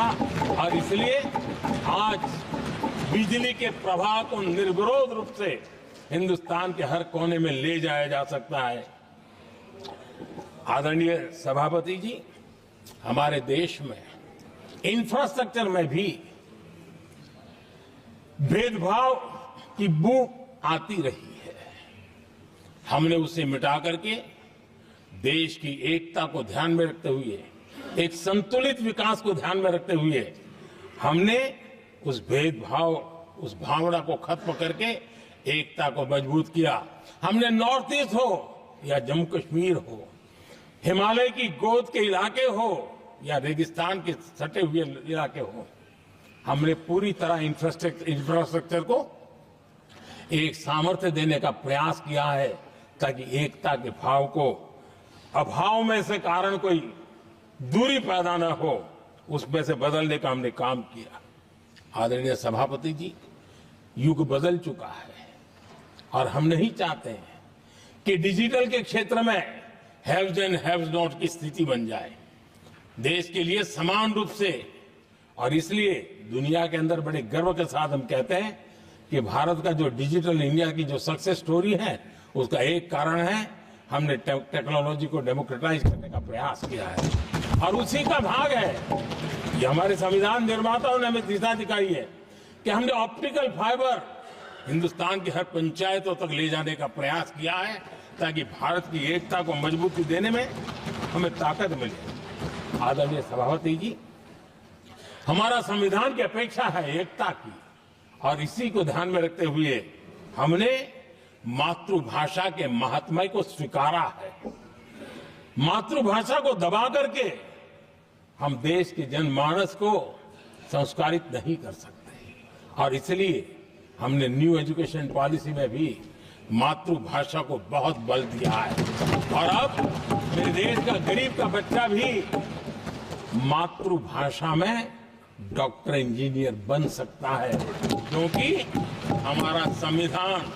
किया और इसलिए आज बिजली के प्रवाह को निर्विरोध रूप से हिंदुस्तान के हर कोने में ले जाया जा सकता है। आदरणीय सभापति जी, हमारे देश में इंफ्रास्ट्रक्चर में भी भेदभाव की बू आती रही है। हमने उसे मिटा करके देश की एकता को ध्यान में रखते हुए, एक संतुलित विकास को ध्यान में रखते हुए हमने उस भेदभाव, उस भावना को खत्म करके एकता को मजबूत किया। हमने नॉर्थ ईस्ट हो या जम्मू कश्मीर हो, हिमालय की गोद के इलाके हो या रेगिस्तान के सटे हुए इलाके हो, हमने पूरी तरह इंफ्रास्ट्रक्चर को एक सामर्थ्य देने का प्रयास किया है ताकि एकता के भाव को अभाव में से कारण कोई दूरी पैदा न हो, उसमें से बदलने का हमने काम किया। आदरणीय सभापति जी, युग बदल चुका है और हम नहीं चाहते हैं कि डिजिटल के क्षेत्र में हैव्स एंड हैव्स नॉट की स्थिति बन जाए। देश के लिए समान रूप से, और इसलिए दुनिया के अंदर बड़े गर्व के साथ हम कहते हैं कि भारत का जो डिजिटल इंडिया की जो सक्सेस स्टोरी है, उसका एक कारण है हमने टेक्नोलॉजी को डेमोक्रेटाइज करने का प्रयास किया है और उसी का भाग है ये हमारे संविधान निर्माताओं ने हमें दिशा दिखाई है कि हमने ऑप्टिकल फाइबर हिंदुस्तान की हर पंचायतों तक ले जाने का प्रयास किया है ताकि भारत की एकता को मजबूती देने में हमें ताकत मिले। आदरणीय सभापति जी, हमारा संविधान की अपेक्षा है एकता की और इसी को ध्यान में रखते हुए हमने मातृभाषा के महात्म्य को स्वीकारा है। मातृभाषा को दबा करके हम देश के जनमानस को संस्कारित नहीं कर सकते और इसलिए हमने न्यू एजुकेशन पॉलिसी में भी मातृभाषा को बहुत बल दिया है और अब मेरे देश का गरीब का बच्चा भी मातृभाषा में डॉक्टर, इंजीनियर बन सकता है क्योंकि हमारा संविधान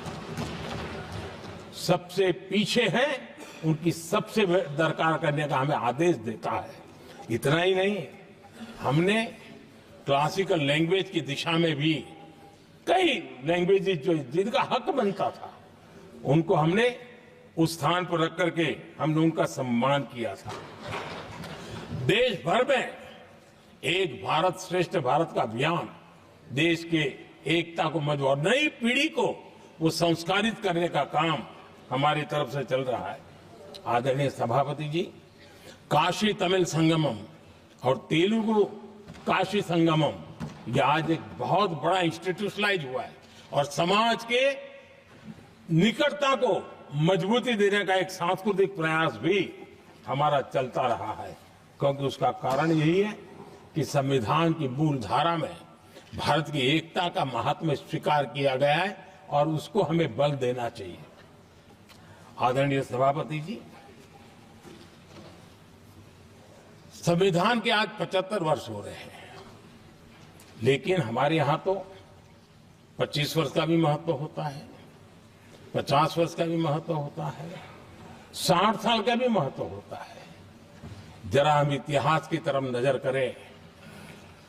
सबसे पीछे है, उनकी सबसे दरकार करने का हमें आदेश देता है। इतना ही नहीं, हमने क्लासिकल लैंग्वेज की दिशा में भी कई लैंग्वेजेस जो जिनका हक बनता था उनको हमने उस स्थान पर रख करके हमने उनका सम्मान किया था। देश भर में एक भारत श्रेष्ठ भारत का अभियान देश के एकता को मजबूत और नई पीढ़ी को वो संस्कारित करने का काम हमारी तरफ से चल रहा है। आदरणीय सभापति जी, काशी तमिल संगमम और तेलुगु काशी संगमम ये आज एक बहुत बड़ा इंस्टीट्यूशनलाइज हुआ है और समाज के निकटता को मजबूती देने का एक सांस्कृतिक प्रयास भी हमारा चलता रहा है क्योंकि उसका कारण यही है कि संविधान की मूल धारा में भारत की एकता का महात्म्य स्वीकार किया गया है और उसको हमें बल देना चाहिए। आदरणीय सभापति जी, संविधान के आज 75 वर्ष हो रहे हैं लेकिन हमारे यहां तो 25 वर्ष का भी महत्व होता है, 50 वर्ष का भी महत्व होता है, 60 साल का भी महत्व होता है। जरा हम इतिहास की तरफ नजर करें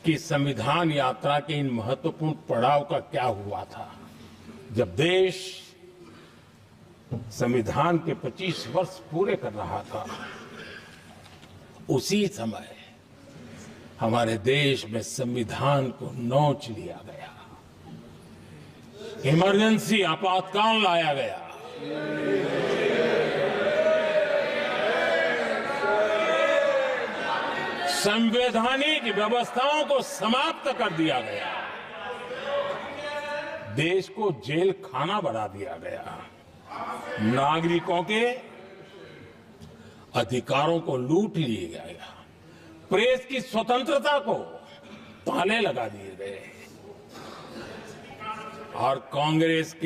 कि संविधान यात्रा के इन महत्वपूर्ण पड़ाव का क्या हुआ था। जब देश संविधान के 25 वर्ष पूरे कर रहा था, उसी समय हमारे देश में संविधान को नोच लिया गया, इमरजेंसी आपातकाल लाया गया। संवैधानिक व्यवस्थाओं को समाप्त कर दिया गया, देश को जेल खाना बना दिया गया, नागरिकों के अधिकारों को लूट लिया गया, प्रेस की स्वतंत्रता को ताले लगा दिए गए और कांग्रेस के